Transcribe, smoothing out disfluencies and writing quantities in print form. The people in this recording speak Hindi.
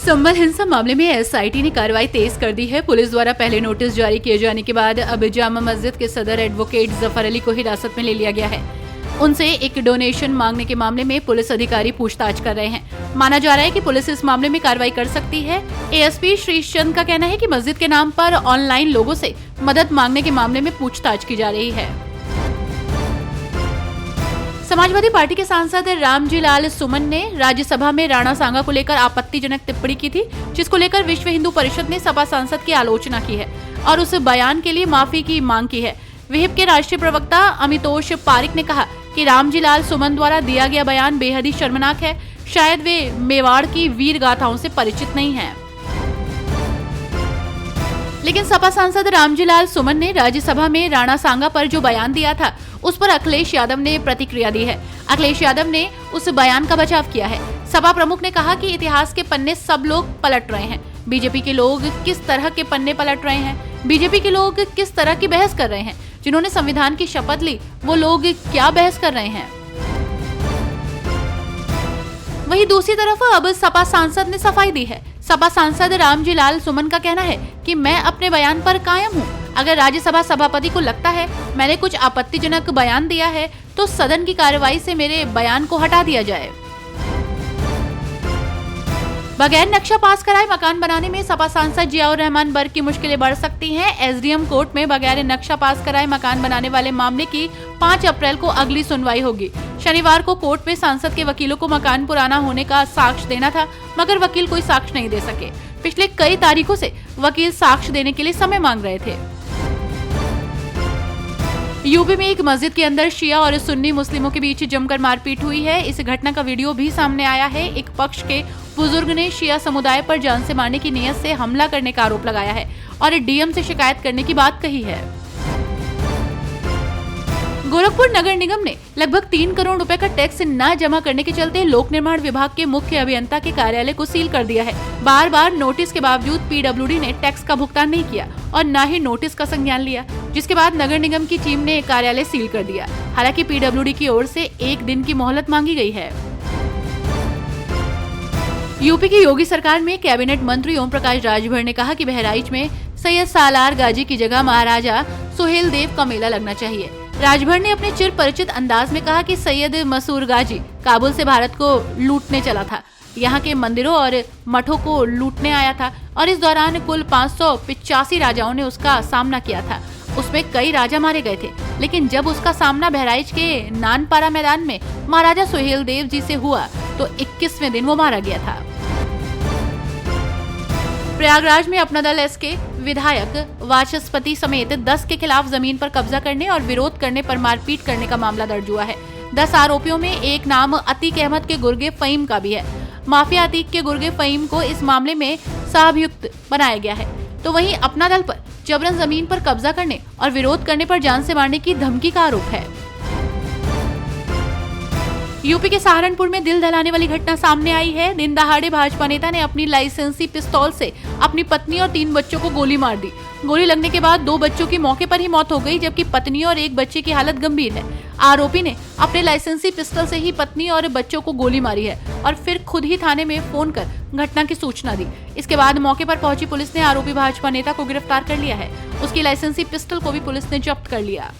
संभल हिंसा मामले में एसआईटी ने कार्रवाई तेज कर दी है। पुलिस द्वारा पहले नोटिस जारी किए जाने के बाद अब जामा मस्जिद के सदर एडवोकेट जफर अली को हिरासत में ले लिया गया है। उनसे एक डोनेशन मांगने के मामले में पुलिस अधिकारी पूछताछ कर रहे हैं। माना जा रहा है कि पुलिस इस मामले में कार्रवाई कर सकती है। एएसपी श्रीश चंद का कहना है कि मस्जिद के नाम पर ऑनलाइन लोगों से मदद मांगने के मामले में पूछताछ की जा रही है। समाजवादी पार्टी के सांसद रामजीलाल सुमन ने राज्यसभा में राणा सांगा को लेकर आपत्तिजनक टिप्पणी की थी, जिसको लेकर विश्व हिंदू परिषद ने सपा सांसद की आलोचना की है और उस बयान के लिए माफी की मांग की है। विहिप के राष्ट्रीय प्रवक्ता अमितोष पारिक ने कहा कि रामजीलाल सुमन द्वारा दिया गया बयान बेहद ही शर्मनाक है। शायद वे मेवाड़ की वीर गाथाओं से परिचित नहीं हैं। लेकिन सपा सांसद रामजीलाल सुमन ने राज्यसभा में राणा सांगा पर जो बयान दिया था, उस पर अखिलेश यादव ने प्रतिक्रिया दी है। अखिलेश यादव ने उस बयान का बचाव किया है। सपा प्रमुख ने कहा कि इतिहास के पन्ने सब लोग पलट रहे हैं। बीजेपी के लोग किस तरह के पन्ने पलट रहे हैं? बीजेपी के लोग किस तरह की बहस कर रहे हैं? जिन्होंने संविधान की शपथ ली, वो लोग क्या बहस कर रहे हैं? वहीं दूसरी तरफ अब सपा सांसद ने सफाई दी है। सपा सांसद रामजीलाल सुमन का कहना है कि मैं अपने बयान पर कायम हूं। अगर राज्यसभा सभापति को लगता है मैंने कुछ आपत्तिजनक बयान दिया है, तो सदन की कार्रवाई से मेरे बयान को हटा दिया जाए। बगैर नक्शा पास कराए मकान बनाने में सपा सांसद जियाउर रहमान बर्क की मुश्किलें बढ़ सकती हैं। एसडीएम कोर्ट में बगैर नक्शा पास कराए मकान बनाने वाले मामले की 5 अप्रैल को अगली सुनवाई होगी। शनिवार को कोर्ट में सांसद के वकीलों को मकान पुराना होने का साक्ष्य देना था, मगर वकील कोई साक्ष्य नहीं दे सके। पिछले कई तारीखों से वकील साक्ष्य देने के लिए समय मांग रहे थे। यूपी में एक मस्जिद के अंदर शिया और सुन्नी मुस्लिमों के बीच जमकर मारपीट हुई है। इस घटना का वीडियो भी सामने आया है। एक पक्ष के बुजुर्ग ने शिया समुदाय पर जान से मारने की नीयत से हमला करने का आरोप लगाया है और डीएम से शिकायत करने की बात कही है। गोरखपुर नगर निगम ने लगभग 3 करोड़ रुपए का टैक्स न जमा करने के चलते लोक निर्माण विभाग के मुख्य अभियंता के कार्यालय को सील कर दिया है। बार बार नोटिस के बावजूद पीडब्ल्यूडी ने टैक्स का भुगतान नहीं किया और न ही नोटिस का संज्ञान लिया, जिसके बाद नगर निगम की टीम ने कार्यालय सील कर दिया। हालांकि पीडब्ल्यूडी की ओर से 1 दिन की मोहलत मांगी गई है। यूपी की योगी सरकार में कैबिनेट मंत्री ओम प्रकाश राजभर ने कहा कि बहराइच में सैयद सालार गाजी की जगह महाराजा सुहेल देव का मेला लगना चाहिए। राजभर ने अपने चिर परिचित अंदाज में कहा कि सैयद मसूर गाजी काबुल से भारत को लूटने चला था, यहाँ के मंदिरों और मठों को लूटने आया था और इस दौरान कुल 585 राजाओं ने उसका सामना किया था। उसमें कई राजा मारे गए थे, लेकिन जब उसका सामना बहराइच के नानपारा मैदान में महाराजा सुहेल देव जी से हुआ तो 21वें दिन वो मारा गया था। प्रयागराज में अपना दल एसके विधायक वाचस्पति समेत 10 के खिलाफ जमीन पर कब्जा करने और विरोध करने पर मारपीट करने का मामला दर्ज हुआ है। 10 आरोपियों में एक नाम अतीक अहमद के गुर्गे फहीम का भी है। माफिया अतीक के गुर्गे फहीम को इस मामले में सहाभियुक्त बनाया गया है। तो वहीं अपना दल पर जबरन जमीन पर कब्जा करने और विरोध करने पर जान से मारने की धमकी का आरोप है। यूपी के सहारनपुर में दिल दहलाने वाली घटना सामने आई है। दिन दहाड़े भाजपा नेता ने अपनी लाइसेंसी पिस्तौल से अपनी पत्नी और 3 बच्चों को गोली मार दी। गोली लगने के बाद 2 बच्चों की मौके पर ही मौत हो गई, जबकि पत्नी और 1 बच्चे की हालत गंभीर है। आरोपी ने अपने लाइसेंसी पिस्तौल से ही पत्नी और बच्चों को गोली मारी है और फिर खुद ही थाने में फोन कर घटना की सूचना दी। इसके बाद मौके पर पहुंची पुलिस ने आरोपी भाजपा नेता को गिरफ्तार कर लिया है। उसकी लाइसेंसी पिस्टल को भी पुलिस ने जब्त कर लिया।